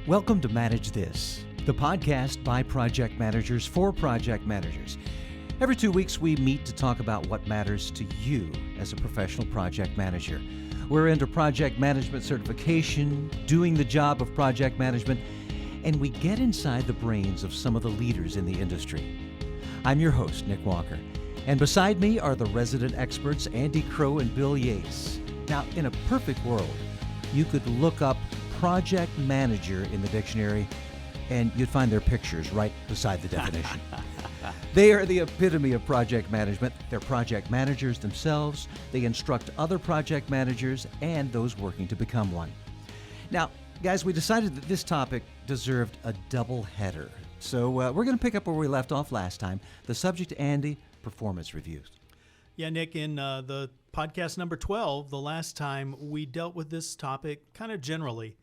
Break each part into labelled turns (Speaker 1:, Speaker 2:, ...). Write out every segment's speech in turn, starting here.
Speaker 1: Welcome to Manage This, the podcast by project managers for project managers. Every 2 weeks, we meet to talk about what matters to you as a professional project manager. We're into project management certification, doing the job of project management, and we get inside the brains of some of the leaders in the industry. I'm your host, Nick Walker, and beside me are the resident experts, Crowe and Bill Yates. Now, in a perfect world, you could look up project manager in the dictionary and you'd find their pictures right beside the definition. They are the epitome of project management. They're project managers themselves. They instruct other project managers and those working to become one. Now, guys, we decided that this topic deserved a double header. So we're going to pick up where we left off last time. The subject, Andy, performance reviews.
Speaker 2: Yeah, Nick, in the podcast number 12, the last time we dealt with this topic kind of generally.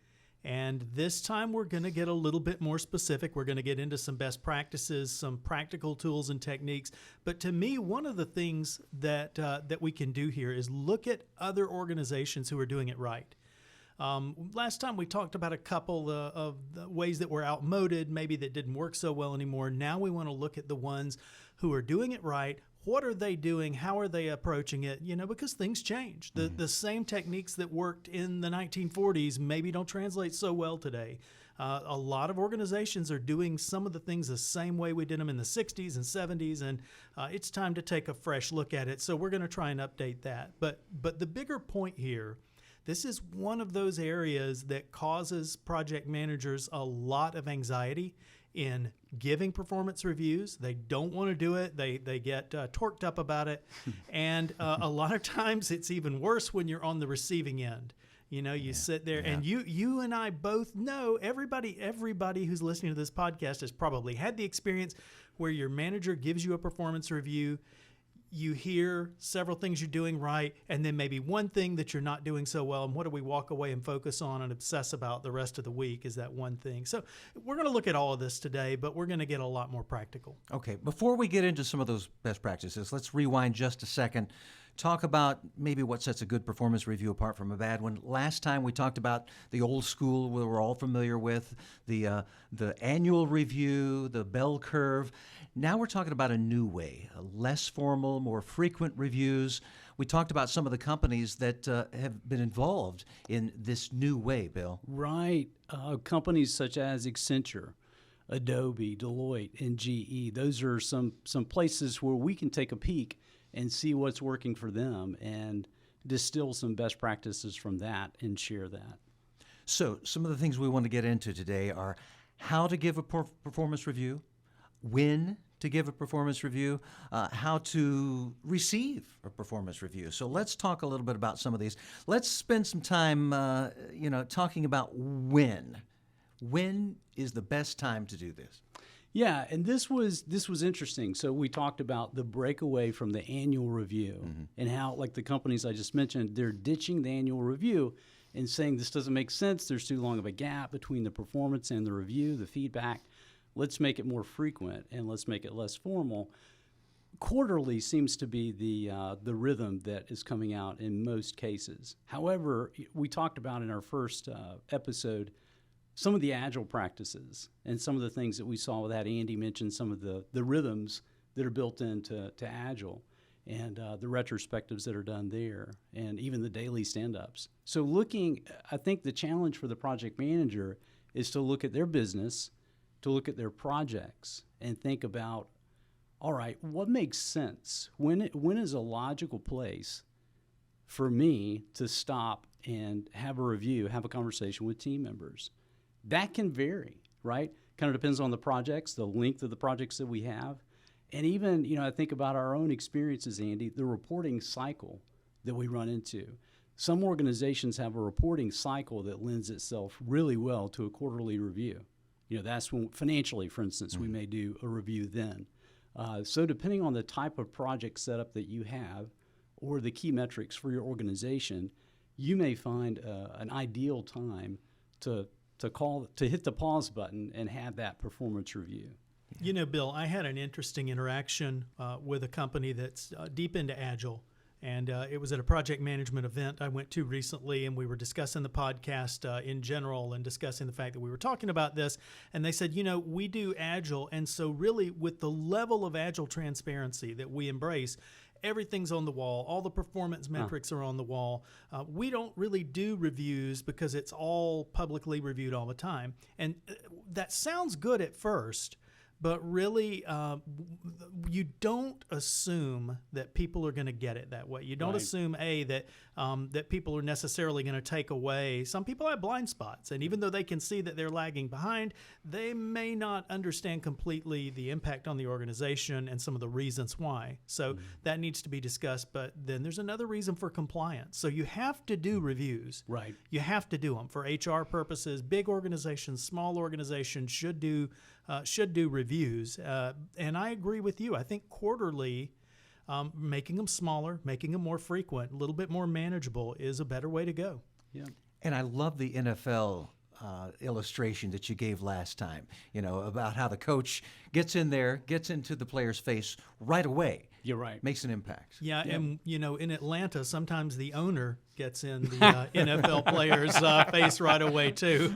Speaker 2: And this time we're going to get a little bit more specific. We're going to get into some best practices, some practical tools and techniques. But to me, one of the things that we can do here is look at other organizations who are doing it right. Last time we talked about a couple of the ways that were outmoded, maybe that didn't work so well anymore. Now we want to look at the ones who are doing it right. What are they doing? How are they approaching it? You know, because things change. The same techniques that worked in the 1940s maybe don't translate so well today. A lot of organizations are doing some of the things the same way we did them in the 60s and 70s, and it's time to take a fresh look at it. So we're going to try and update that. But the bigger point here, this is one of those areas that causes project managers a lot of anxiety in giving performance reviews. They don't want to do it. They get torqued up about it. And a lot of times it's even worse when you're on the receiving end. You know, you sit there and you and I both know, everybody who's listening to this podcast has probably had the experience where your manager gives you a performance review. You hear several things you're doing right, and then maybe one thing that you're not doing so well. And what do we walk away and focus on and obsess about the rest of the week is that one thing. So we're going to look at all of this today, but we're going to get a lot more practical.
Speaker 1: Okay, before we get into some of those best practices, let's rewind just a second. Talk about maybe what sets a good performance review apart from a bad one. Last time we talked about the old school we we're all familiar with, the annual review, the bell curve. Now we're talking about a new way, less formal, more frequent reviews. We talked about some of the companies that have been involved in this new way, Bill.
Speaker 3: Right. Companies such as Accenture, Adobe, Deloitte, and GE. Those are some places where we can take a peek and see what's working for them and distill some best practices from that and share that.
Speaker 1: So some of the things we want to get into today are how to give a performance review, when to give a performance review, how to receive a performance review. So let's talk a little bit about some of these. Let's spend some time, talking about when. When is the best time to do this?
Speaker 3: Yeah, and this was interesting. So we talked about the breakaway from the annual review and how, like the companies I just mentioned, they're ditching the annual review and saying this doesn't make sense. There's too long of a gap between the performance and the review, the feedback. Let's make it more frequent and let's make it less formal. Quarterly seems to be the rhythm that is coming out in most cases. However, we talked about in our first episode some of the agile practices and some of the things that we saw with that. Andy mentioned some of the rhythms that are built into agile and the retrospectives that are done there and even the daily stand-ups. So I think the challenge for the project manager is to look at their business, to look at their projects and think about, all right, what makes sense? When is a logical place for me to stop and have a review, have a conversation with team members? That can vary, right? Kind of depends on the projects, the length of the projects that we have. And even, I think about our own experiences, Andy, the reporting cycle that we run into. Some organizations have a reporting cycle that lends itself really well to a quarterly review. That's when financially, for instance, we may do a review then. So depending on the type of project setup that you have or the key metrics for your organization, you may find an ideal time to hit the pause button and have that performance review.
Speaker 2: You know, Bill, I had an interesting interaction with a company that's deep into Agile, And it was at a project management event I went to recently, and we were discussing the podcast in general and discussing the fact that we were talking about this. And they said, we do Agile. And so really with the level of Agile transparency that we embrace, everything's on the wall. All the performance metrics are on the wall. We don't really do reviews because it's all publicly reviewed all the time. And that sounds good at first, but really, you don't assume that people are going to get it that way. You don't assume, that people are necessarily going to take away. Some people have blind spots, and even though they can see that they're lagging behind, they may not understand completely the impact on the organization and some of the reasons why. So that needs to be discussed. But then there's another reason for compliance. So you have to do reviews.
Speaker 3: Right.
Speaker 2: You have to do them for HR purposes. Big organizations, small organizations should do reviews. And I agree with you. I think quarterly, making them smaller, making them more frequent, a little bit more manageable is a better way to go.
Speaker 3: Yeah.
Speaker 1: And I love the NFL illustration that you gave last time, about how the coach gets in there, gets into the player's face right away.
Speaker 3: You're right.
Speaker 1: Makes an impact.
Speaker 2: Yeah, and in Atlanta, sometimes the owner gets in the NFL player's face right away too.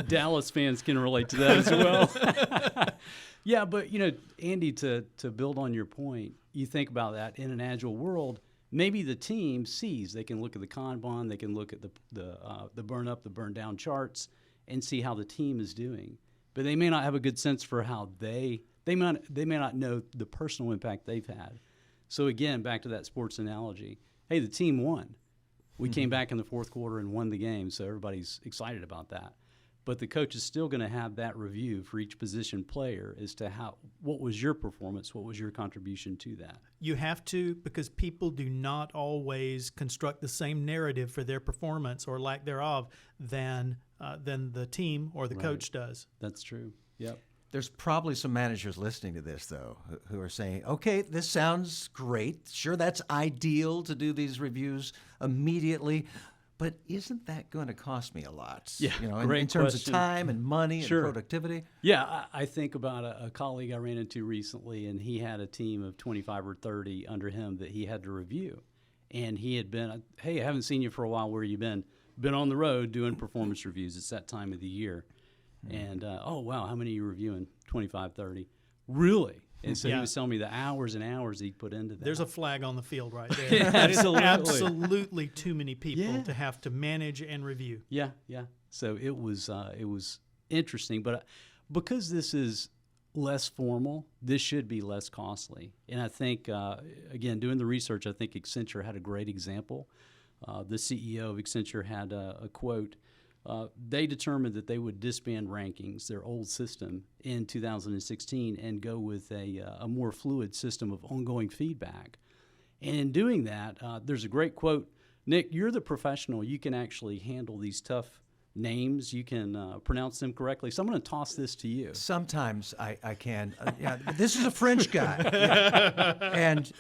Speaker 3: Dallas fans can relate to that as well. Yeah, but Andy, to build on your point, you think about that in an Agile world. Maybe the team sees, they can look at the Kanban, they can look at the burn up, the burn down charts, and see how the team is doing. But they may not have a good sense for how they may not know the personal impact they've had. So again, back to that sports analogy. Hey, the team won. We came back in the fourth quarter and won the game, so everybody's excited about that. But the coach is still going to have that review for each position player as to what was your performance, what was your contribution to that.
Speaker 2: You have to, because people do not always construct the same narrative for their performance or lack thereof than the team or the coach does.
Speaker 3: That's true. Yep.
Speaker 1: There's probably some managers listening to this, though, who are saying, okay, this sounds great. Sure, that's ideal to do these reviews immediately. But isn't that going to cost me a lot?
Speaker 3: Yeah,
Speaker 1: in terms of time and money and productivity?
Speaker 3: Yeah, I think about a colleague I ran into recently, and he had a team of 25 or 30 under him that he had to review. And he had been, hey, I haven't seen you for a while. Where you been? Been on the road doing performance reviews. It's that time of the year. And, oh, wow, how many are you reviewing? 25, 30. Really? And so he was telling me the hours and hours he put into that.
Speaker 2: There's a flag on the field right there.
Speaker 3: Yeah,
Speaker 2: absolutely too many people to have to manage and review.
Speaker 3: Yeah. So it was interesting, but because this is less formal, this should be less costly. And I think, again, doing the research, I think Accenture had a great example. The CEO of Accenture had a quote. They determined that they would disband rankings, their old system, in 2016 and go with a more fluid system of ongoing feedback. And in doing that, there's a great quote. Nick, you're the professional. You can actually handle these tough names. You can pronounce them correctly. So I'm going to toss this to you.
Speaker 1: Sometimes I can. This is a French guy. And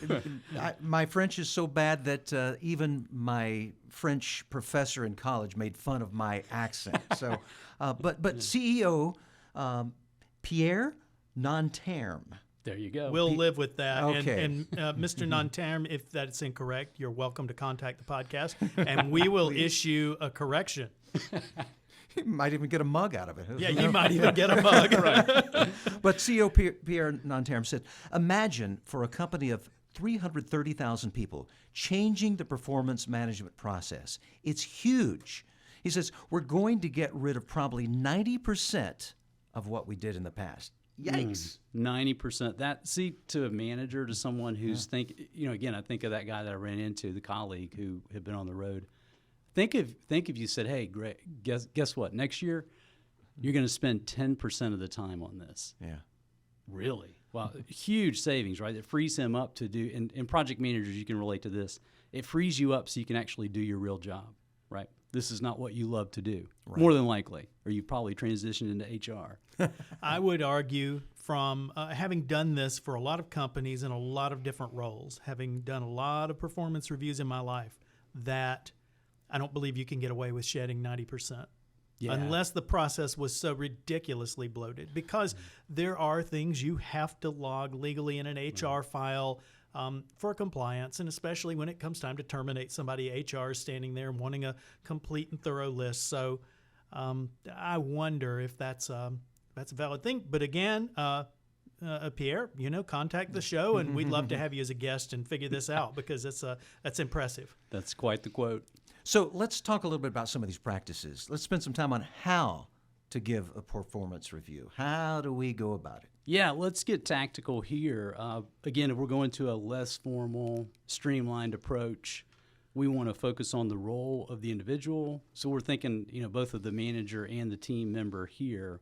Speaker 1: my French is so bad that even my French professor in college made fun of my accent. So, but CEO Pierre Nanterme.
Speaker 3: There you go.
Speaker 2: We'll live with that.
Speaker 1: Okay.
Speaker 2: And Mr. Nanterme, if that's incorrect, you're welcome to contact the podcast, and we will issue a correction.
Speaker 1: You might even get a mug out of it.
Speaker 2: Yeah, you might even get a mug. Right.
Speaker 1: But CEO Pierre Nanterme said, imagine for a company of 330,000 people changing the performance management process. It's huge. He says, we're going to get rid of probably 90% of what we did in the past. Yikes.
Speaker 3: 90%. That, see, to a manager, to someone who's again, I think of that guy that I ran into, the colleague who had been on the road. Think if you said, hey, Greg, guess what? Next year, you're going to spend 10% of the time on this.
Speaker 1: Yeah.
Speaker 3: Really? Wow. Huge savings, right? It frees him up to do, and project managers, you can relate to this. It frees you up so you can actually do your real job, right? This is not what you love to do, more than likely, or you've probably transitioned into HR.
Speaker 2: I would argue from having done this for a lot of companies in a lot of different roles, having done a lot of performance reviews in my life, that I don't believe you can get away with shedding 90%. Yeah. Unless the process was so ridiculously bloated, because there are things you have to log legally in an HR file for compliance, and especially when it comes time to terminate somebody, HR is standing there and wanting a complete and thorough list. So I wonder if that's a valid thing. But again, Pierre, contact the show, and we'd love to have you as a guest and figure this out, because that's impressive.
Speaker 3: That's quite the quote.
Speaker 1: So let's talk a little bit about some of these practices. Let's spend some time on how to give a performance review. How do we go about it?
Speaker 3: Yeah, let's get tactical here. Again, if we're going to a less formal, streamlined approach, we want to focus on the role of the individual. So we're thinking, both of the manager and the team member here.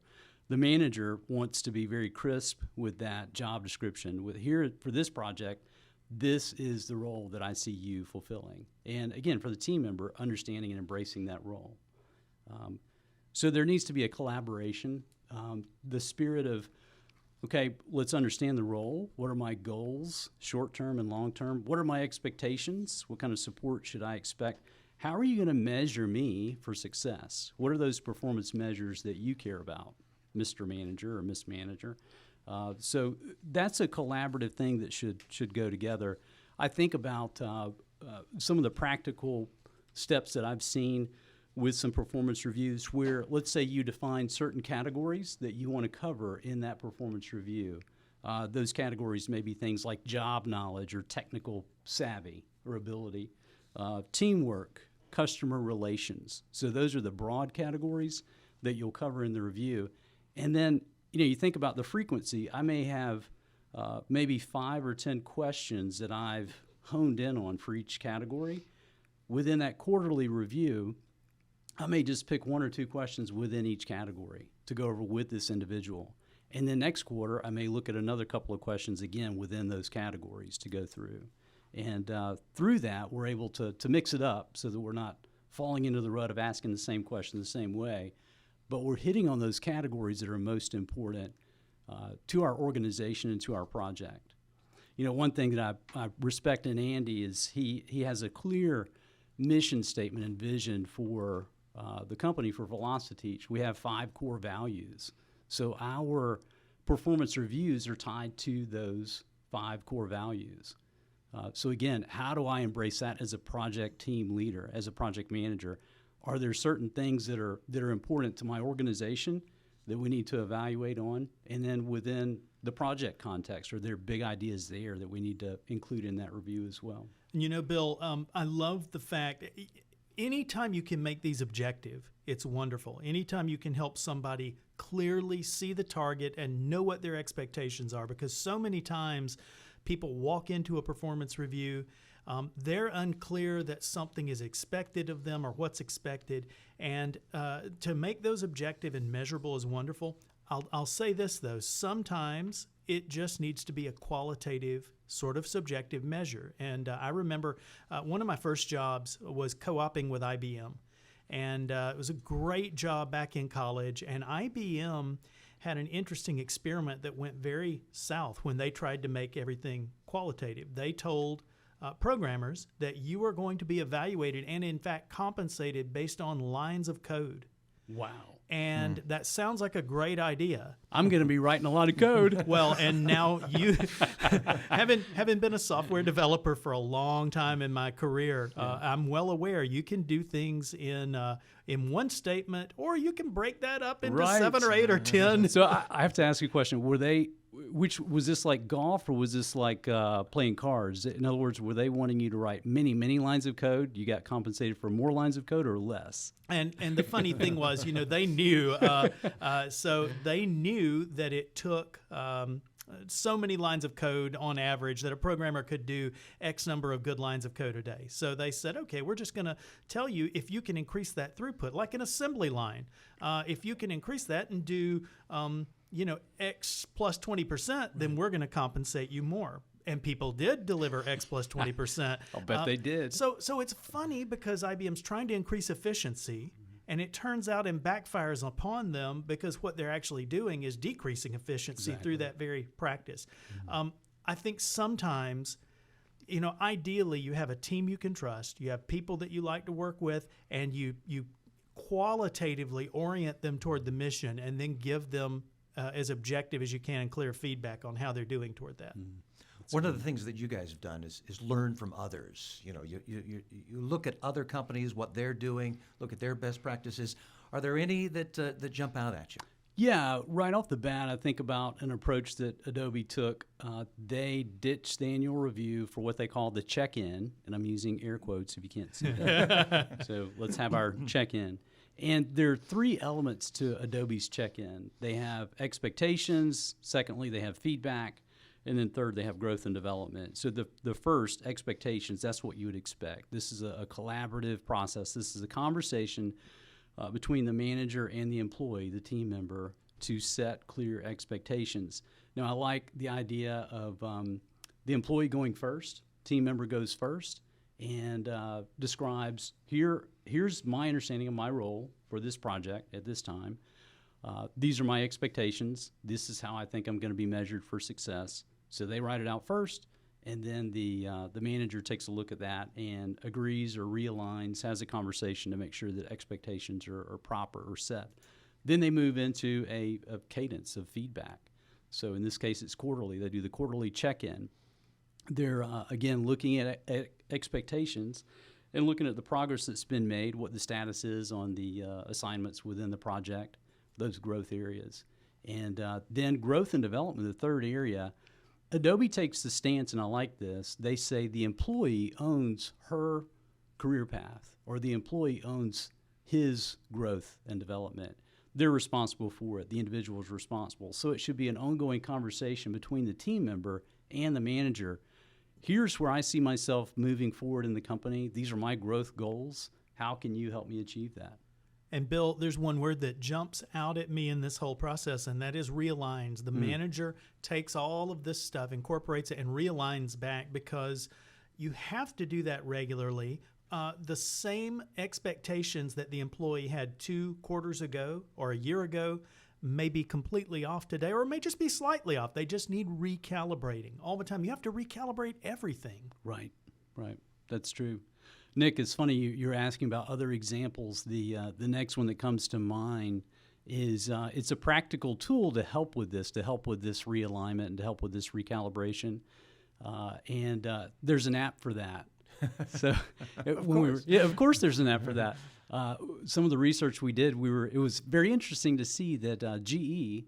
Speaker 3: The manager wants to be very crisp with that job description. Here for this project, this is the role that I see you fulfilling. And again, for the team member, understanding and embracing that role. So there needs to be a collaboration. The spirit of, okay, let's understand the role. What are my goals, short-term and long-term? What are my expectations? What kind of support should I expect? How are you going to measure me for success? What are those performance measures that you care about, Mr. Manager or Miss Manager? So that's a collaborative thing that should go together. I think about some of the practical steps that I've seen with some performance reviews where, let's say you define certain categories that you want to cover in that performance review. Those categories may be things like job knowledge or technical savvy or ability, teamwork, customer relations. So those are the broad categories that you'll cover in the review. And then, you think about the frequency. I may have maybe 5 or 10 questions that I've honed in on for each category. Within that quarterly review, I may just pick 1 or 2 questions within each category to go over with this individual. And then next quarter, I may look at another couple of questions again within those categories to go through. And through that, we're able to mix it up so that we're not falling into the rut of asking the same question the same way, but we're hitting on those categories that are most important to our organization and to our project. One thing that I respect in Andy is he has a clear mission statement and vision for the company, for Velociteach. We have 5 core values. So our performance reviews are tied to those 5 core values. So again, how do I embrace that as a project team leader, as a project manager? Are there certain things that are important to my organization that we need to evaluate on? And then within the project context, are there big ideas there that we need to include in that review as well?
Speaker 2: Bill, I love the fact anytime you can make these objective, it's wonderful. Anytime you can help somebody clearly see the target and know what their expectations are, because so many times people walk into a performance review, they're unclear that something is expected of them or what's expected, and to make those objective and measurable is wonderful. I'll say this, though. Sometimes it just needs to be a qualitative, sort of subjective measure. And I remember one of my first jobs was co-oping with IBM. And it was a great job back in college. And IBM had an interesting experiment that went very south when they tried to make everything qualitative. They told programmers that you are going to be evaluated and, in fact, compensated based on lines of code.
Speaker 3: Wow.
Speaker 2: And that sounds like a great idea.
Speaker 3: I'm going to be writing a lot of code.
Speaker 2: Well, and now you, having been a software developer for a long time in my career, I'm well aware you can do things in one statement, or you can break that up into 7 or 8 or 10.
Speaker 3: So I have to ask you a question. Which was this like golf, or was this like playing cards? In other words, were they wanting you to write many lines of code? You got compensated for more lines of code or less?
Speaker 2: And the funny thing was, they knew. So they knew that it took so many lines of code on average that a programmer could do X number of good lines of code a day. So they said, okay, we're just going to tell you if you can increase that throughput, like an assembly line. If you can increase that and do X plus 20%, then we're going to compensate you more. And people did deliver X plus 20%.
Speaker 3: I'll bet they did.
Speaker 2: So it's funny because IBM's trying to increase efficiency, and it turns out and backfires upon them because what they're actually doing is decreasing efficiency through that very practice. I think sometimes, ideally you have a team you can trust, you have people that you like to work with, and you qualitatively orient them toward the mission and then give them as objective as you can and clear feedback on how they're doing toward that.
Speaker 1: One of the things that you guys have done is learn from others. You know, you look at other companies, what they're doing, look at their best practices. Are there any that jump out at you?
Speaker 3: Yeah, right off the bat, I think about an approach that Adobe took. They ditched the annual review for what they call the check-in, and I'm using air quotes if you can't see that. So let's have our check-in. And there are three elements to Adobe's check-in. They have expectations, secondly, they have feedback, and then third, they have growth and development. So the first, expectations, that's what you would expect. This is a collaborative process. This is a conversation between the manager and the employee, the team member, to set clear expectations. Now, I like the idea of the employee going first, team member goes first, and describes, here's my understanding of my role for this project at this time. These are my expectations. This is how I think I'm going to be measured for success. So they write it out first, and then the manager takes a look at that and agrees or realigns, has a conversation to make sure that expectations are proper or set. Then they move into a cadence of feedback. So in this case, it's quarterly. They do the quarterly check-in. They're, again, looking at expectations and looking at the progress that's been made, what the status is on the assignments within the project, those growth areas. And then growth and development, the third area. Adobe takes the stance, and I like this, they say the employee owns her career path, or the employee owns his growth and development. They're responsible for it. The individual is responsible. So it should be an ongoing conversation between the team member and the manager. Here's where I see myself moving forward in the company. These are my growth goals. How can you help me achieve that?
Speaker 2: And Bill, there's one word that jumps out at me in this whole process, and that is realigns. The manager takes all of this stuff, incorporates it, and realigns back, because you have to do that regularly. The same expectations that the employee had 2 quarters ago or a year ago may be completely off today, or may just be slightly off. They just need recalibrating all the time. You have to recalibrate everything.
Speaker 3: Right. That's true. Nick, it's funny you're asking about other examples. The next one that comes to mind is it's a practical tool to help with this realignment and to help with this recalibration. And there's an app for that. So of course there's an app for that. Some of the research we did, it was very interesting to see that GE,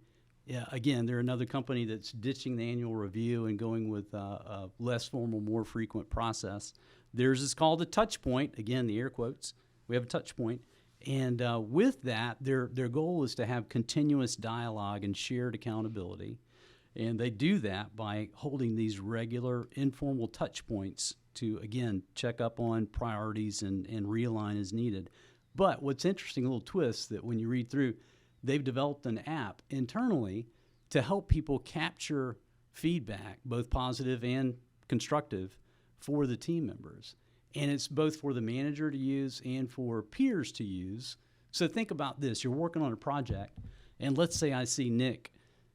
Speaker 3: again, they're another company that's ditching the annual review and going with a less formal, more frequent process. Theirs is called a touch point. Again, the air quotes. We have a touch point. And with that, their goal is to have continuous dialogue and shared accountability. And they do that by holding these regular, informal touch points to, again, check up on priorities and realign as needed. But what's interesting, a little twist, that when you read through, they've developed an app internally to help people capture feedback, both positive and constructive, for the team members. And it's both for the manager to use and for peers to use. So think about this. You're working on a project, and let's say I see Nick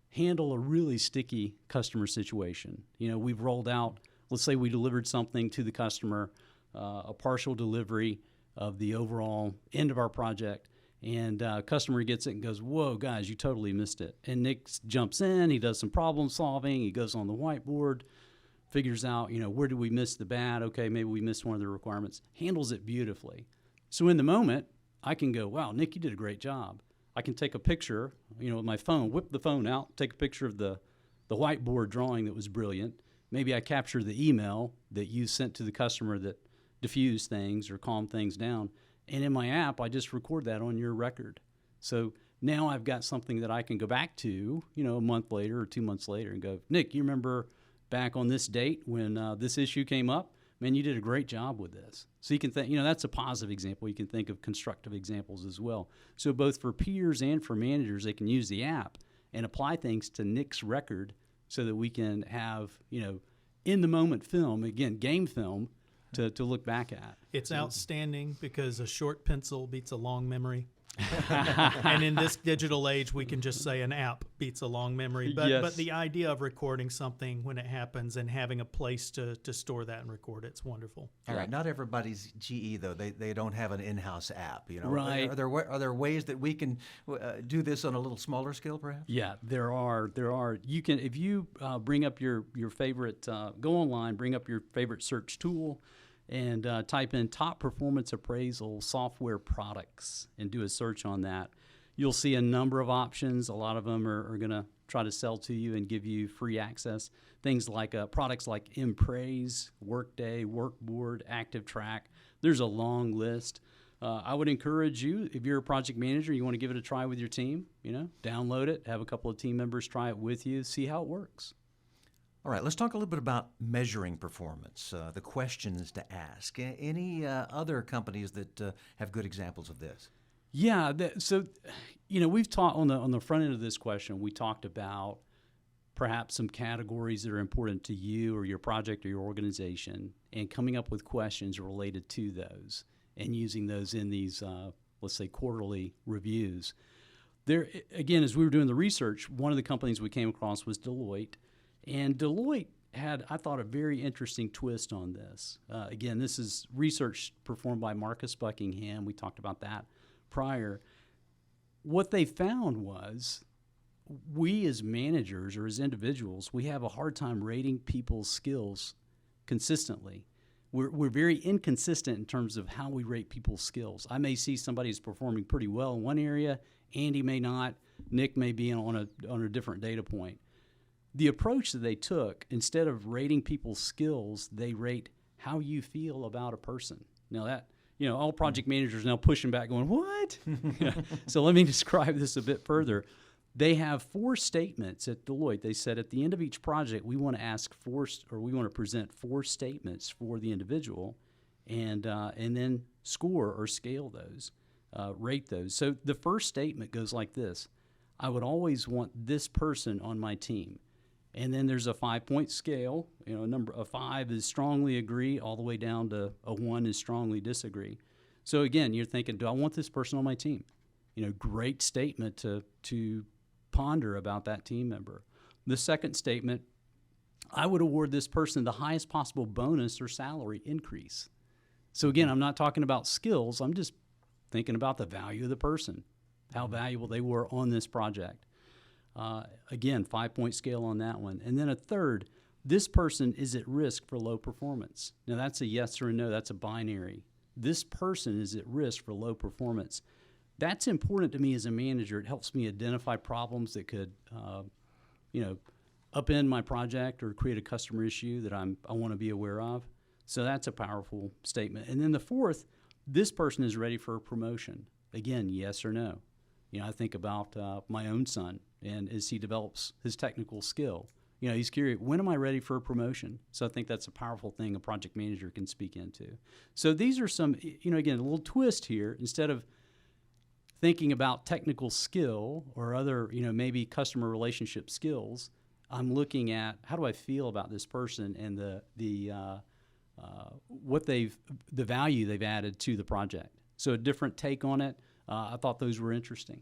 Speaker 3: handle a really sticky customer situation. You know, we've rolled out, let's say we delivered something to the customer, a partial delivery of the overall end of our project, and customer gets it and goes, whoa, guys, you totally missed it. And Nick jumps in, he does some problem solving, he goes on the whiteboard, figures out, where did we miss the bat? Okay, maybe we missed one of the requirements. Handles it beautifully. So in the moment, I can go, wow, Nick, you did a great job. I can take a picture, with my phone, whip the phone out, take a picture of the whiteboard drawing that was brilliant. Maybe I capture the email that you sent to the customer that diffused things or calmed things down. And in my app, I just record that on your record. So now I've got something that I can go back to, a month later or 2 months later and go, Nick, you remember back on this date when this issue came up? Man, you did a great job with this. So you can think, that's a positive example. You can think of constructive examples as well. So both for peers and for managers, they can use the app and apply things to Nick's record so that we can have, in the moment film, again, game film, to look back at.
Speaker 2: It's outstanding because a short pencil beats a long memory. And in this digital age, we can just say an app beats a long memory. But
Speaker 3: Yes.
Speaker 2: but the idea of recording something when it happens and having a place to store that and record it's wonderful.
Speaker 1: All right, not everybody's GE though. They don't have an in-house app.
Speaker 3: Right.
Speaker 1: Are there ways that we can do this on a little smaller scale, perhaps?
Speaker 3: Yeah, there are. You can, if you bring up your favorite, go online, bring up your favorite search tool, and type in top performance appraisal software products and do a search on that. You'll see a number of options. A lot of them are going to try to sell to you and give you free access. Things like products like Impraise, Workday, Workboard, ActiveTrack. There's a long list. I would encourage you, if you're a project manager, you want to give it a try with your team, download it, have a couple of team members try it with you, see how it works.
Speaker 1: All right, let's talk a little bit about measuring performance, the questions to ask. Any other companies that have good examples of this?
Speaker 3: Yeah, we've talked on the front end of this question, we talked about perhaps some categories that are important to you or your project or your organization and coming up with questions related to those and using those in these, let's say, quarterly reviews. There, again, as we were doing the research, one of the companies we came across was Deloitte. And Deloitte had, I thought, a very interesting twist on this. Again, this is research performed by Marcus Buckingham. We talked about that prior. What they found was we as managers or as individuals, we have a hard time rating people's skills consistently. We're very inconsistent in terms of how we rate people's skills. I may see somebody who's performing pretty well in one area, Andy may not, Nick may be on a different data point. The approach that they took, instead of rating people's skills, they rate how you feel about a person. Now that, all project managers are now pushing back going, what? So let me describe this a bit further. They have 4 statements at Deloitte. They said at the end of each project, we want to present 4 statements for the individual and then score or scale those, rate those. So the first statement goes like this: I would always want this person on my team. And then there's a 5-point scale. A number of 5 is strongly agree, all the way down to a 1 is strongly disagree. So again, you're thinking, do I want this person on my team? Great statement to ponder about that team member. The second statement, I would award this person the highest possible bonus or salary increase. So again, I'm not talking about skills. I'm just thinking about the value of the person, how valuable they were on this project. Again, 5-point scale on that one. And then a third, this person is at risk for low performance. Now that's a yes or a no, that's a binary. This person is at risk for low performance. That's important to me as a manager. It helps me identify problems that could, upend my project or create a customer issue that I want to be aware of. So that's a powerful statement. And then the fourth, this person is ready for a promotion. Again, yes or no. I think about my own son, and as he develops his technical skill, he's curious, when am I ready for a promotion? So I think that's a powerful thing a project manager can speak into. So these are some, again, a little twist here. Instead of thinking about technical skill or other, maybe customer relationship skills, I'm looking at how do I feel about this person and the value they've added to the project. So a different take on it. I thought those were interesting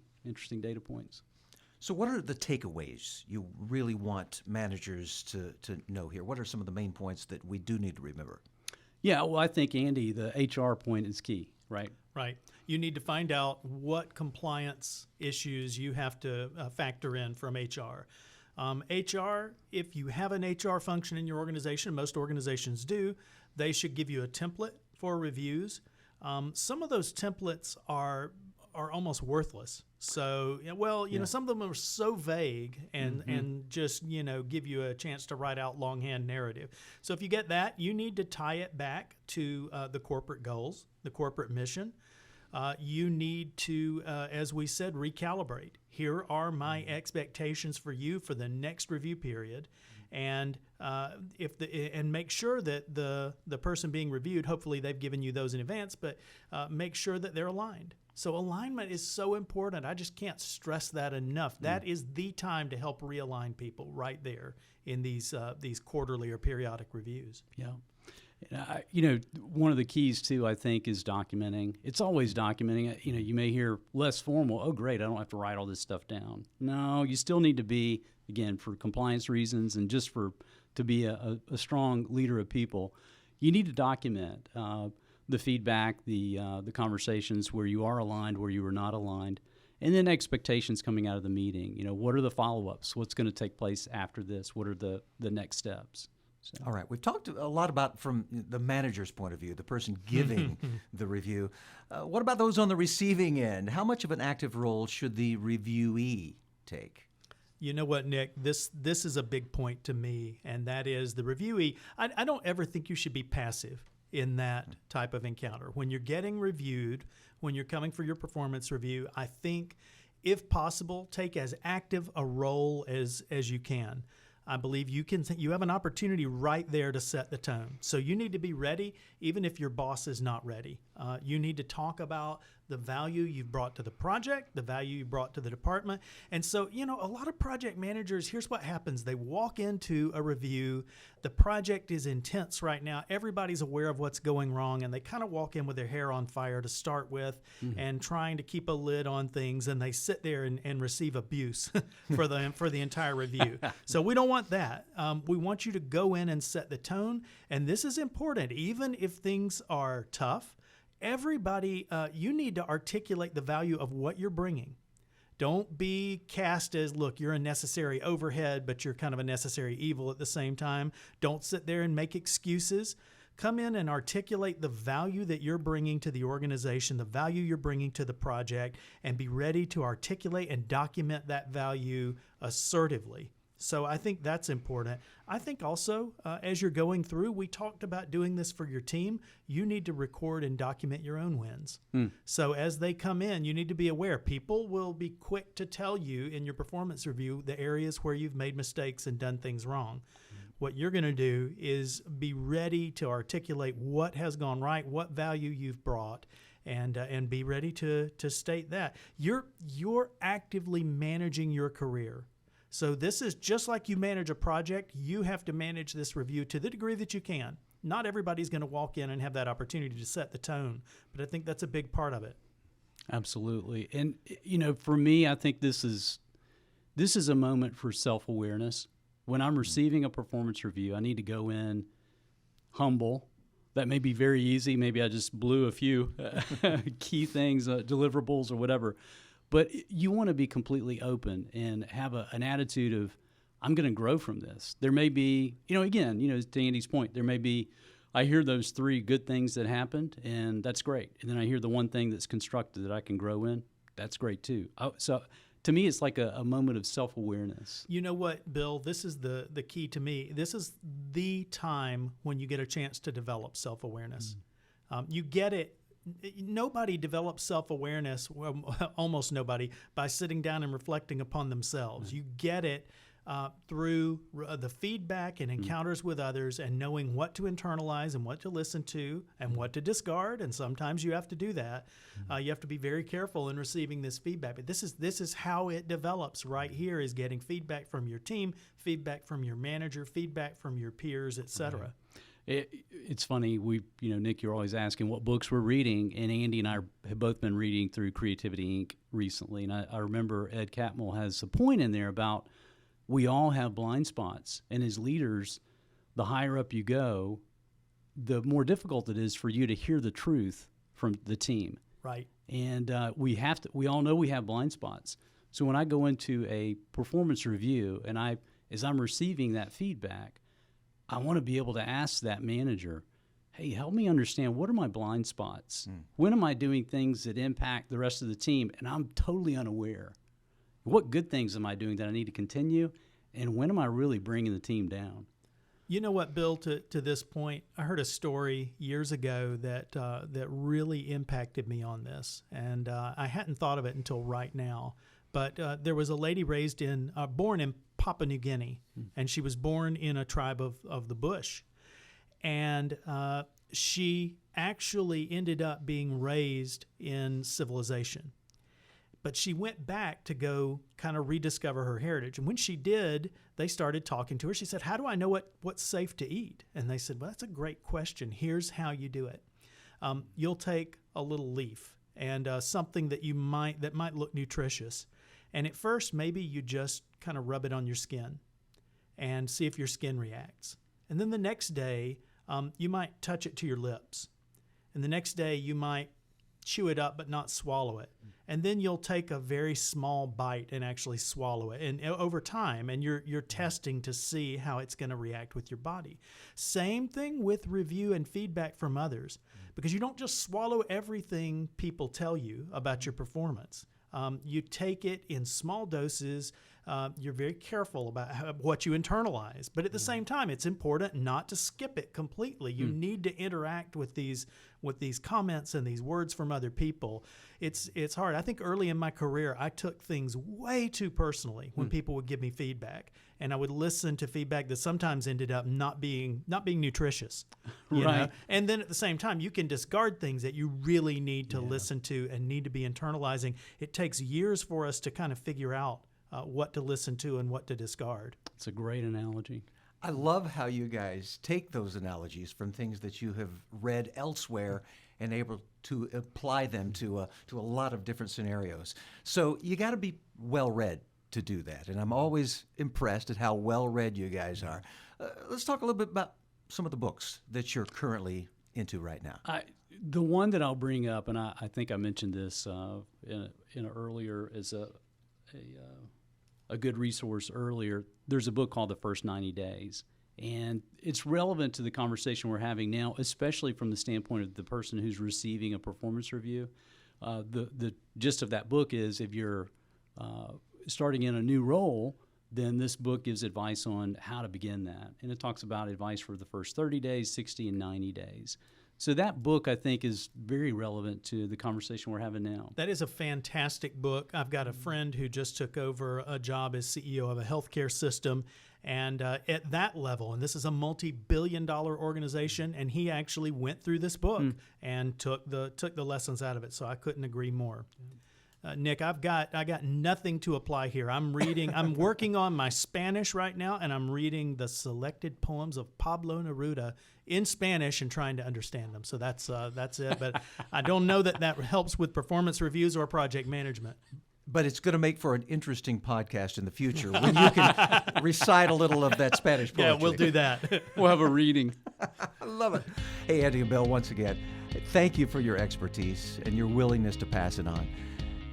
Speaker 3: data points.
Speaker 1: So what are the takeaways you really want managers to know here? What are some of the main points that we do need to remember?
Speaker 3: Yeah, well, I think, Andy, the HR point is key, right?
Speaker 2: Right. You need to find out what compliance issues you have to factor in from HR. HR, if you have an HR function in your organization, most organizations do, they should give you a template for reviews. Some of those templates are almost worthless. So, some of them are so vague and just, give you a chance to write out longhand narrative. So if you get that, you need to tie it back to the corporate goals, the corporate mission. You need to, as we said, recalibrate. Here are my expectations for you for the next review period. And and make sure that the person being reviewed, hopefully they've given you those in advance, but make sure that they're aligned. So alignment is so important. I just can't stress that enough. That is the time to help realign people right there in these quarterly or periodic reviews.
Speaker 3: Yeah. One of the keys too, I think, is documenting. It's always documenting. You may hear less formal. Oh, great! I don't have to write all this stuff down. No, you still need to be, again, for compliance reasons and just to be a strong leader of people. You need to document the feedback, the conversations where you are aligned, where you are not aligned, and then expectations coming out of the meeting. What are the follow-ups? What's going to take place after this? What are the next steps? So.
Speaker 1: All right. We've talked a lot about from the manager's point of view, the person giving the review. What about those on the receiving end? How much of an active role should the reviewee take?
Speaker 2: You know what, Nick? This is a big point to me, and that is the reviewee. I don't ever think you should be passive in that type of encounter. When you're getting reviewed, when you're coming for your performance review, I think, if possible, take as active a role as you can. I believe you have an opportunity right there to set the tone. So you need to be ready, even if your boss is not ready. You need to talk about the value you've brought to the project, the value you brought to the department. And so, a lot of project managers, here's what happens. They walk into a review. The project is intense right now. Everybody's aware of what's going wrong, and they kind of walk in with their hair on fire to start with and trying to keep a lid on things, and they sit there and receive abuse for the entire review. So we don't want that. We want you to go in and set the tone, and this is important. Even if things are tough, everybody, you need to articulate the value of what you're bringing. Don't be cast as, look, you're a necessary overhead, but you're kind of a necessary evil at the same time. Don't sit there and make excuses. Come in and articulate the value that you're bringing to the organization, the value you're bringing to the project, and be ready to articulate and document that value assertively. So I think that's important. I think also, as you're going through, we talked about doing this for your team. You need to record and document your own wins. So as they come in, you need to be aware. People will be quick to tell you in your performance review the areas where you've made mistakes and done things wrong. What you're going to do is be ready to articulate what has gone right, what value you've brought, and be ready to state that. You're actively managing your career. So this is just like you manage a project. You have to manage this review to the degree that you can. Not everybody's going to walk in and have that opportunity to set the tone, but I think that's a big part of it.
Speaker 3: Absolutely. And, for me, I think this is a moment for self-awareness. When I'm receiving a performance review, I need to go in humble. That may be very easy. Maybe I just blew a few key things, deliverables or whatever. But you want to be completely open and have an attitude of, I'm going to grow from this. There may be, again, to Andy's point, there may be, I hear those 3 good things that happened, and that's great. And then I hear the one thing that's constructed that I can grow in. That's great too. So to me, it's like a moment of self-awareness. You
Speaker 2: know what, Bill? This is the key to me. This is the time when you get a chance to develop self-awareness. You get it. Nobody develops self-awareness, well, almost nobody, by sitting down and reflecting upon themselves. You get it through the feedback and encounters with others and knowing what to internalize and what to listen to and what to discard. And sometimes you have to do that. You have to be very careful in receiving this feedback. But this is how it develops right here, is getting feedback from your team, feedback from your manager, feedback from your peers, et cetera.
Speaker 3: It's funny, Nick, you're always asking what books we're reading, and Andy and I have both been reading through Creativity Inc. recently, and I remember Ed Catmull has a point in there about we all have blind spots, and as leaders, the higher up you go, the more difficult it is for you to hear the truth from the team.
Speaker 2: Right.
Speaker 3: And we all know we have blind spots. So when I go into a performance review and as I'm receiving that feedback, I want to be able to ask that manager, hey, help me understand, what are my blind spots? When am I doing things that impact the rest of the team and I'm totally unaware? What good things am I doing that I need to continue? And when am I really bringing the team down?
Speaker 2: You know what, Bill, to this point, I heard a story years ago that really impacted me on this. And I hadn't thought of it until right now. But there was a lady born in Papua New Guinea, and she was born in a tribe of the bush. And she actually ended up being raised in civilization. But she went back to go kind of rediscover her heritage. And when she did, they started talking to her. She said, how do I know what's safe to eat? And they said, well, that's a great question. Here's how you do it. You'll take a little leaf and something that might look nutritious. And at first, maybe you just kind of rub it on your skin and see if your skin reacts. And then the next day, you might touch it to your lips. And the next day, you might chew it up but not swallow it. And then you'll take a very small bite and actually swallow it. And over time, and you're testing to see how it's going to react with your body. Same thing with review and feedback from others, because you don't just swallow everything people tell you about your performance. You take it in small doses. You're very careful about what you internalize. But at the same time, it's important not to skip it completely. You need to interact with these comments and these words from other people. It's hard. I think early in my career, I took things way too personally when people would give me feedback. And I would listen to feedback that sometimes ended up not being nutritious. You know? And then at the same time, you can discard things that you really need to listen to and need to be internalizing. It takes years for us to kind of figure out what to listen to and what to discard.
Speaker 3: It's a great analogy.
Speaker 1: I love how you guys take those analogies from things that you have read elsewhere and able to apply them to a lot of different scenarios. So you got to be well-read to do that, and I'm always impressed at how well-read you guys are. Let's talk a little bit about some of the books that you're currently into right now.
Speaker 3: The one that I'll bring up, and I think I mentioned this in earlier as a good resource earlier. There's a book called The First 90 Days, and it's relevant to the conversation we're having now, especially from the standpoint of the person who's receiving a performance review. The gist of that book is if you're starting in a new role, then this book gives advice on how to begin that. And it talks about advice for the first 30 days, 60, and 90 days. So that book, I think, is very relevant to the conversation we're having now.
Speaker 2: That is a fantastic book. I've got a friend who just took over a job as CEO of a healthcare system, and at that level, and this is a multi-billion-dollar organization, and he actually went through this book and took the lessons out of it. So I couldn't agree more. Nick, I got nothing to apply here. I'm working on my Spanish right now, and I'm reading the selected poems of Pablo Neruda in Spanish and trying to understand them. So that's it. But I don't know that helps with performance reviews or project management.
Speaker 1: But it's going to make for an interesting podcast in the future when you can recite a little of that Spanish poetry.
Speaker 2: Yeah, we'll do that.
Speaker 3: We'll have a reading.
Speaker 1: I love it. Hey, Andy and Bill, once again, thank you for your expertise and your willingness to pass it on.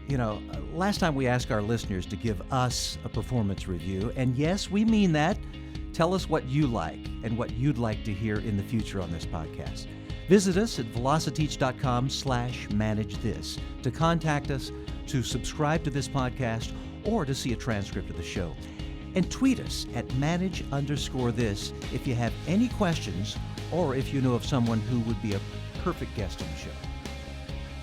Speaker 1: You know, last time we asked our listeners to give us a performance review, and yes, we mean that. Tell us what you like and what you'd like to hear in the future on this podcast. Visit us at velociteach.com/managethis to contact us, to subscribe to this podcast, or to see a transcript of the show. And tweet us at manage_this if you have any questions or if you know of someone who would be a perfect guest on the show.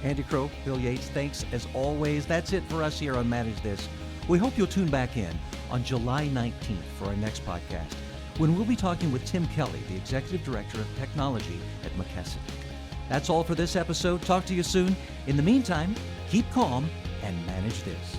Speaker 1: Andy Crowe, Bill Yates, thanks as always. That's it for us here on Manage This. We hope you'll tune back in on July 19th for our next podcast, when we'll be talking with Tim Kelly, the Executive Director of Technology at McKesson. That's all for this episode. Talk to you soon. In the meantime, keep calm and manage this.